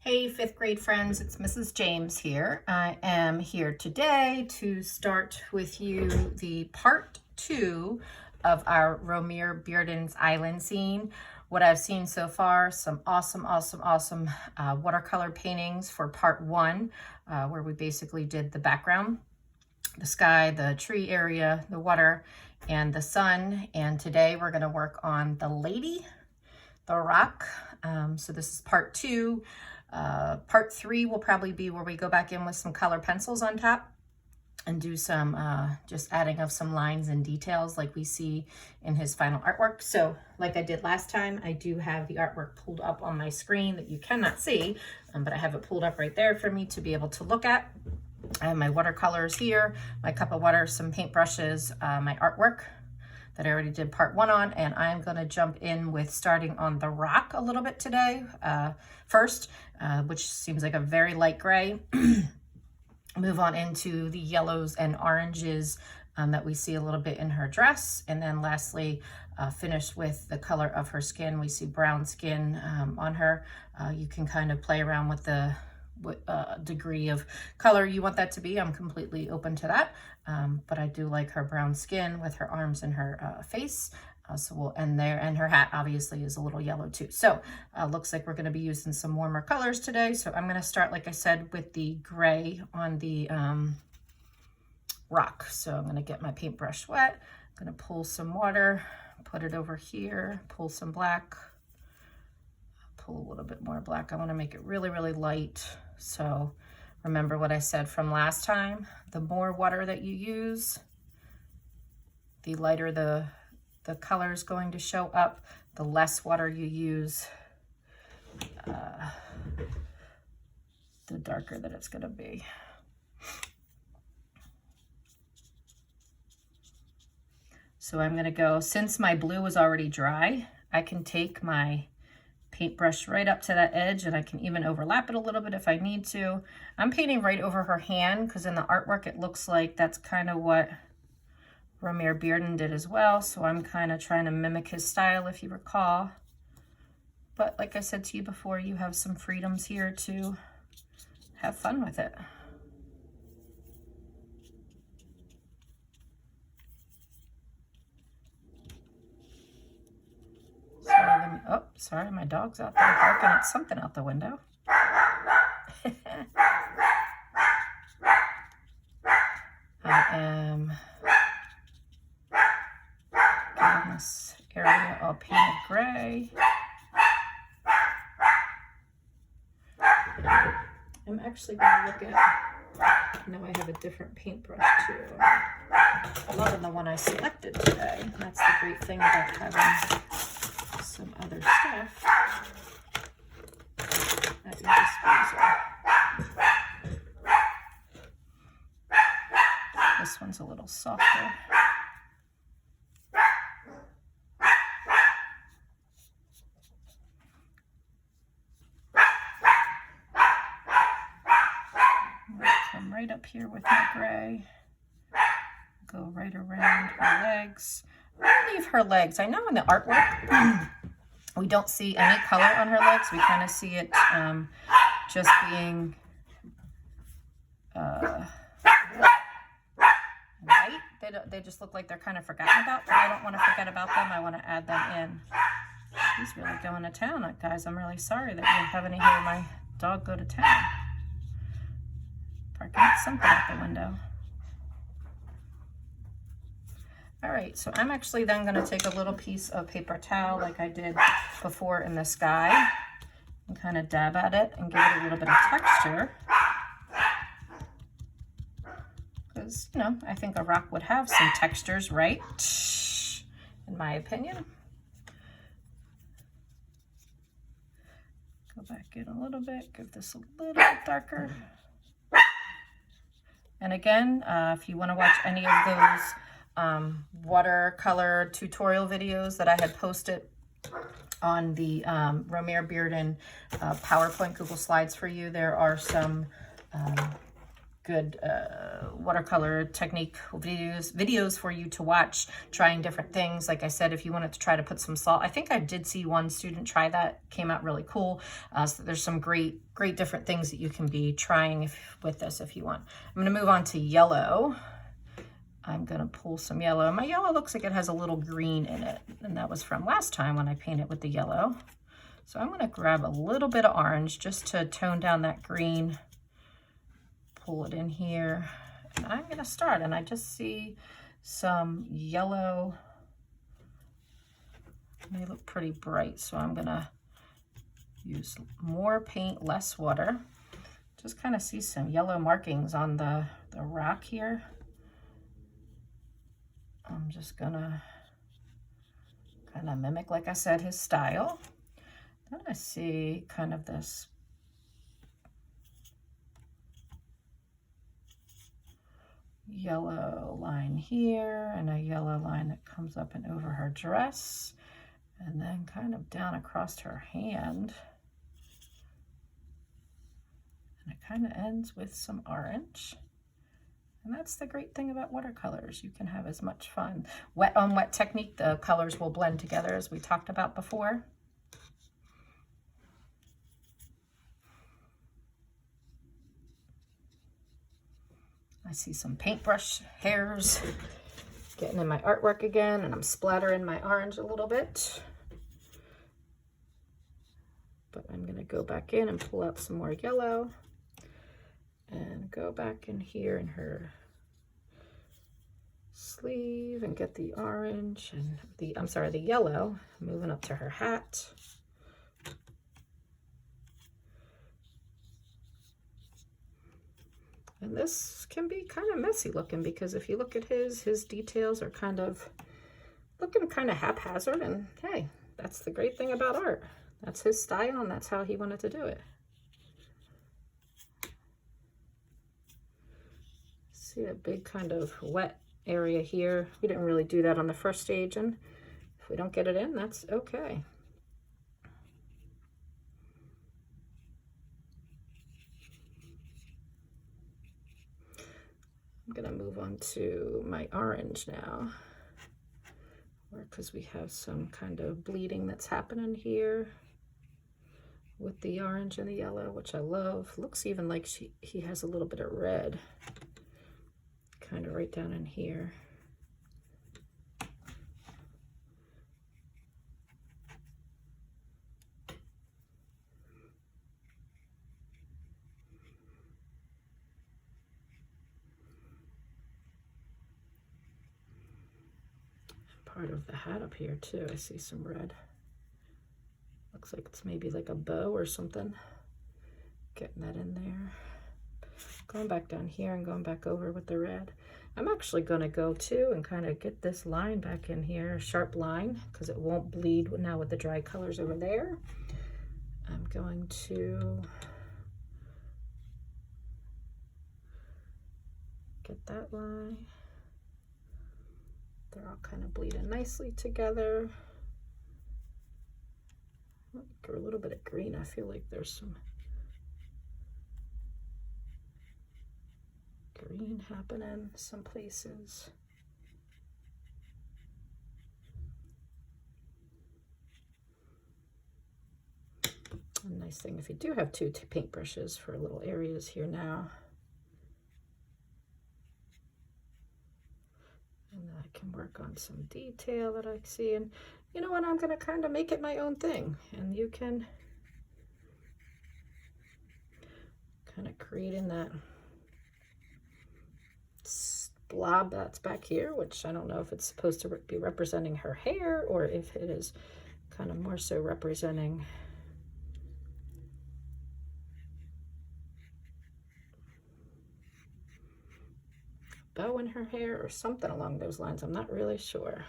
Hey, fifth grade friends, it's Mrs. James here. I am here today to start with you the part 2 of our Romare Bearden's island scene. What I've seen so far, some awesome watercolor paintings for part 1, where we basically did the background, the sky, the tree area, the water, and the sun. And today we're going to work on the lady, the rock. So this is part 2. Part 3 will probably be where we go back in with some color pencils on top and do some just adding of some lines and details like we see in his final artwork. So like I did last time, I do have the artwork pulled up on my screen that you cannot see, but I have it pulled up right there for me to be able to look at. I have my watercolors here, my cup of water, some paintbrushes, my artwork that I already did part 1 on, and I'm going to jump in with starting on the rock a little bit today first, which seems like a very light gray. Move on into the yellows and oranges that we see a little bit in her dress, and then lastly finish with the color of her skin. We see brown skin on her. You can kind of play around with the degree of color you want that to be. I'm completely open to that, but I do like her brown skin with her arms and her face, so we'll end there. And her hat obviously is a little yellow too. So looks like we're going to be using some warmer colors today. So I'm going to start, like I said, with the gray on the rock. So I'm going to get my paintbrush wet. I'm going to pull some water, put it over here, pull some black, pull a little bit more black. I want to make it really light. So remember what I said from last time, the more water that you use, the lighter the color is going to show up. The less water you use, the darker that it's going to be. So I'm going to go, since my blue is already dry, I can take my paintbrush right up to that edge, and I can even overlap it a little bit if I need to. I'm painting right over her hand because in the artwork it looks like that's kind of what Romare Bearden did as well. So I'm kind of trying to mimic his style, if you recall. But like I said to you before, you have some freedoms here to have fun with it. Oh, sorry, my dog's out there barking at something out the window. I am getting this area all painted gray. I'm actually going to look at, now I have a different paintbrush too. I love the one I selected today. And that's the great thing about having some other stuff at your disposal. This one's a little softer. Come right up here with my gray. Go right around her legs. I'll leave her legs. I know in the artwork we don't see any color on her legs. We kind of see it just being white. They just look like they're kind of forgotten about, but I don't want to forget about them. I want to add them in. He's really going to town, guys. I'm really sorry that you're having to hear my dog go to town. Parking something out the window. All right, so I'm actually then going to take a little piece of paper towel like I did before in the sky and kind of dab at it and give it a little bit of texture. Because, you know, I think a rock would have some textures, right? In my opinion. Go back in a little bit, give this a little bit darker. And again, if you want to watch any of those watercolor tutorial videos that I had posted on the Romare Bearden PowerPoint Google Slides for you, there are some good watercolor technique videos for you to watch, trying different things. Like I said, if you wanted to try to put some salt, I think I did see one student try that, came out really cool. So there's some great different things that you can be trying with this if you want. I'm going to move on to yellow. I'm going to pull some yellow. My yellow looks like it has a little green in it, and that was from last time when I painted with the yellow. So I'm going to grab a little bit of orange just to tone down that green. Pull it in here, and I'm going to start, and I just see some yellow. They look pretty bright, so I'm going to use more paint, less water. Just kind of see some yellow markings on the rock here. I'm just going to kind of mimic, like I said, his style. Then I see kind of this yellow line here and a yellow line that comes up and over her dress and then kind of down across her hand, and it kind of ends with some orange. And that's the great thing about watercolors, you can have as much fun. Wet on wet technique, the colors will blend together as we talked about before. I see some paintbrush hairs getting in my artwork again, and I'm splattering my orange a little bit. But I'm going to go back in and pull out some more yellow and go back in here in her sleeve and get the orange and the yellow, moving up to her hat. And this can be kind of messy looking, because if you look at his details are kind of looking kind of haphazard, and hey, that's the great thing about art. That's his style, and that's how he wanted to do it. See a big kind of wet area here. We didn't really do that on the first stage, and if we don't get it in, that's okay. I'm going to move on to my orange now, because we have some kind of bleeding that's happening here with the orange and the yellow, which I love. Looks even like he has a little bit of red kind of right down in here. Part of the hat up here too, I see some red. Looks like it's maybe like a bow or something. Getting that in there. Going back down here and going back over with the red. I'm actually going to go too and kind of get this line back in here, a sharp line, because it won't bleed now with the dry colors over there. I'm going to get that line. They're all kind of bleeding nicely together. A little bit of green. I feel like there's some green happening some places. A nice thing if you do have two paintbrushes for little areas here now. And I can work on some detail that I see. And you know what, I'm going to kind of make it my own thing. And you can kind of create in that blob that's back here, which I don't know if it's supposed to be representing her hair or if it is kind of more so representing a bow in her hair or something along those lines. I'm not really sure.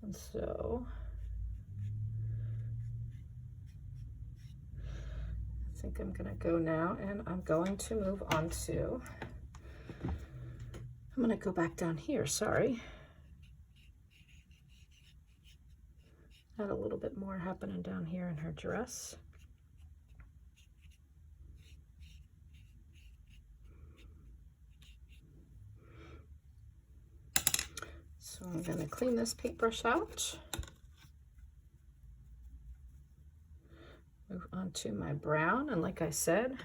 And so I think I'm going to go now, and I'm going to move on to, I'm going to go back down here, sorry. Got a little bit more happening down here in her dress. So I'm going to clean this paintbrush out. Move on to my brown, and like I said,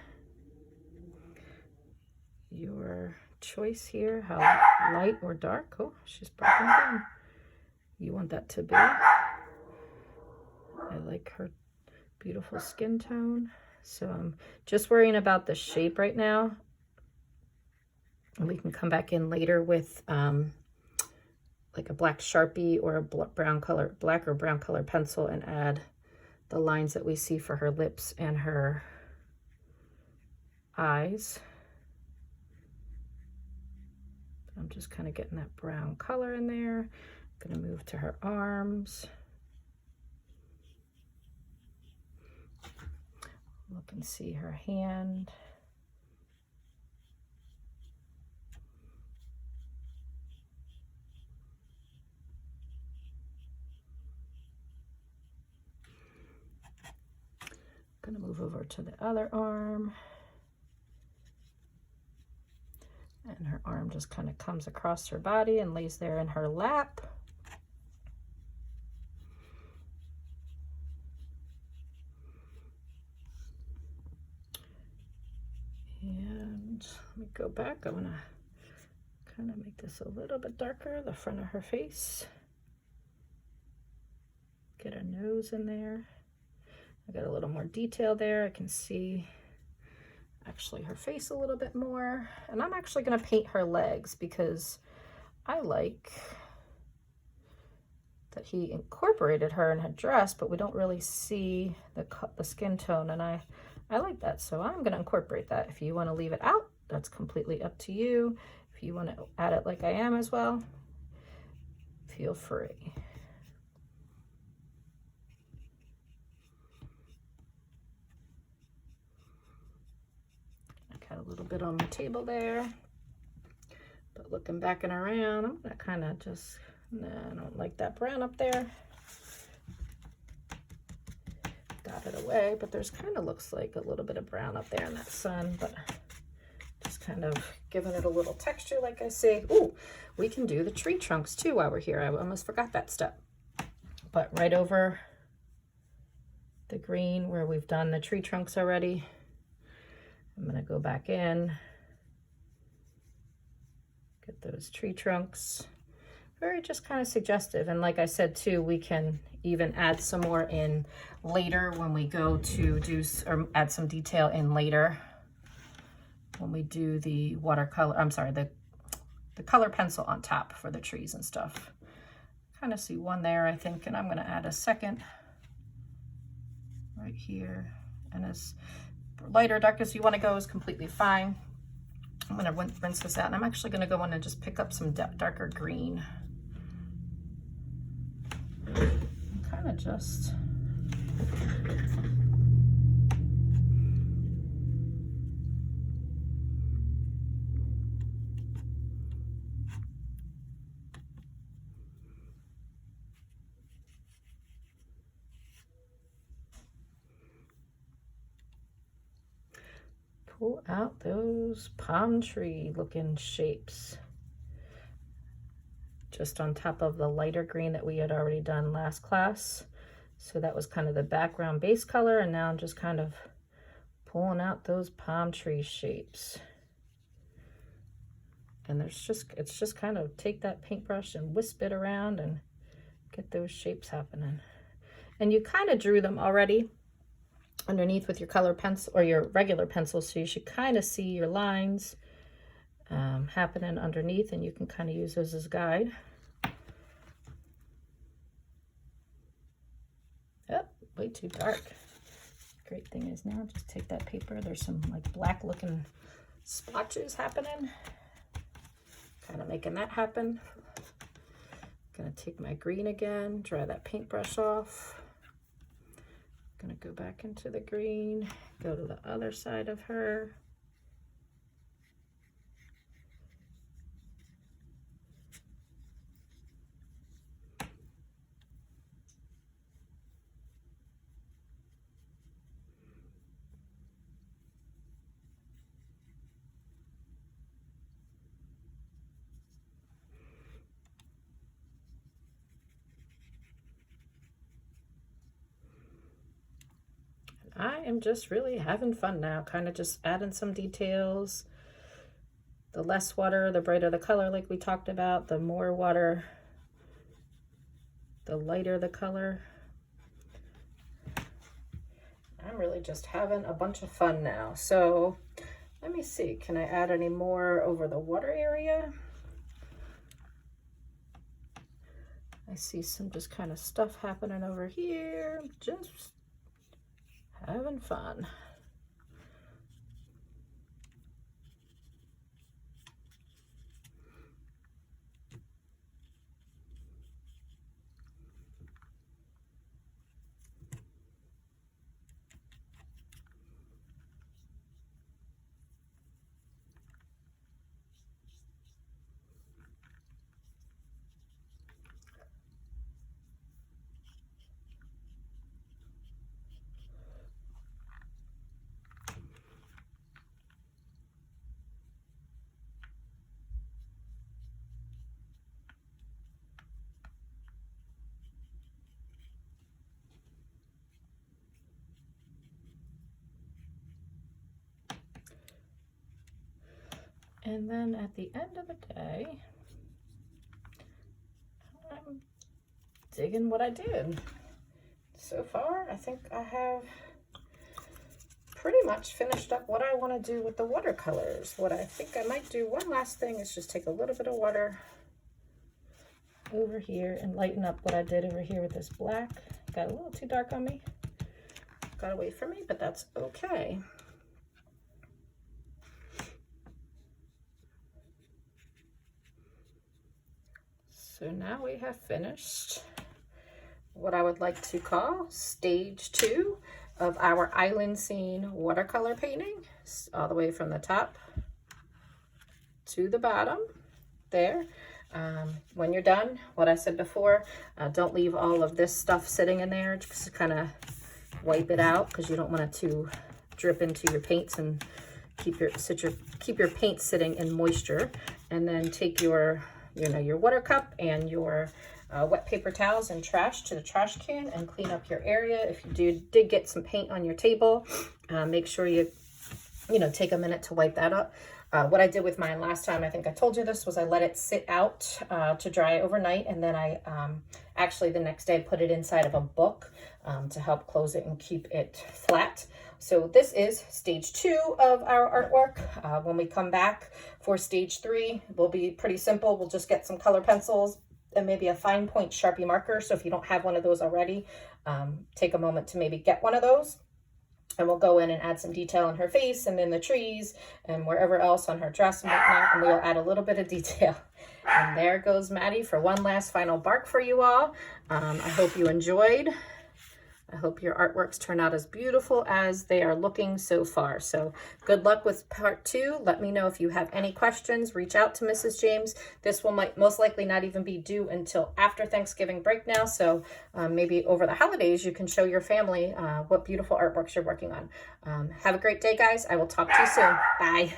your choice here, how light or dark. Oh, she's broken down. You want that to be. I like her beautiful skin tone. So I'm just worrying about the shape right now. And we can come back in later with like a black Sharpie or a black or brown color pencil and add the lines that we see for her lips and her eyes. I'm just kind of getting that brown color in there. I'm going to move to her arms. Look and see her hand. Going to move over to the other arm. And her arm just kind of comes across her body and lays there in her lap. And let me go back. I'm going to kind of make this a little bit darker, the front of her face. Get her nose in there. I got a little more detail there. I can see actually her face a little bit more. And I'm actually going to paint her legs because I like that he incorporated her in her dress, but we don't really see the skin tone, and I like that. So I'm going to incorporate that. If you want to leave it out, that's completely up to you. If you want to add it like I am as well, feel free. Got a little bit on the table there, but looking back and around, I'm gonna kind of just, nah, I don't like that brown up there. Got it away, but there's kind of looks like a little bit of brown up there in that sun, but just kind of giving it a little texture, like I say. Ooh, we can do the tree trunks too while we're here. I almost forgot that step. But right over the green where we've done the tree trunks already, I'm going to go back in, get those tree trunks. Very just kind of suggestive. And like I said too, we can even add some more in later when we go to do, or add some detail in later when we do the watercolor, I'm sorry, the color pencil on top for the trees and stuff. Kind of see one there, I think, and I'm going to add a second right here. And as light or dark as you want to go is completely fine. I'm going to rinse this out, and I'm actually going to go in and just pick up some darker green. Kind of just pull out those palm tree looking shapes just on top of the lighter green that we had already done last class. So that was kind of the background base color, and now I'm just kind of pulling out those palm tree shapes. And it's just kind of take that paintbrush and wisp it around and get those shapes happening. And you kind of drew them already underneath with your color pencil or your regular pencil, so you should kind of see your lines happening underneath, and you can kind of use those as a guide. Oh, way too dark. Great thing is now just take that paper. There's some like black looking splotches happening. Kind of making that happen. Gonna take my green again, dry that paintbrush off. Gonna go back into the green, go to the other side of her. I am just really having fun now, kind of just adding some details. The less water, the brighter the color, like we talked about. The more water, the lighter the color. I'm really just having a bunch of fun now. So let me see, can I add any more over the water area? I see some just kind of stuff happening over here. Just having fun. And then at the end of the day, I'm digging what I did. So far, I think I have pretty much finished up what I want to do with the watercolors. What I think I might do, one last thing, is just take a little bit of water over here and lighten up what I did over here with this black. Got a little too dark on me. Got away from me, but that's okay. So now we have finished what I would like to call stage 2 of our island scene watercolor painting, all the way from the top to the bottom there. When you're done, what I said before, don't leave all of this stuff sitting in there. Just kind of wipe it out, because you don't want it to drip into your paints, and keep your paint sitting in moisture. And then take your your water cup and your wet paper towels and trash to the trash can and clean up your area. If you did get some paint on your table, make sure you take a minute to wipe that up. What I did with mine last time, I think I told you this, was I let it sit out to dry overnight, and then I actually the next day put it inside of a book to help close it and keep it flat. So this is stage 2 of our artwork. When we come back for stage 3, we'll be pretty simple. We'll just get some color pencils and maybe a fine point Sharpie marker. So if you don't have one of those already, take a moment to maybe get one of those. And we'll go in and add some detail on her face and in the trees and wherever else on her dress and whatnot. And we'll add a little bit of detail. And there goes Maddie for one last final bark for you all. I hope you enjoyed. I hope your artworks turn out as beautiful as they are looking so far. So good luck with part 2. Let me know if you have any questions. Reach out to Mrs. James. This will most likely not even be due until after Thanksgiving break now. So maybe over the holidays, you can show your family what beautiful artworks you're working on. Have a great day, guys. I will talk to you soon. Bye.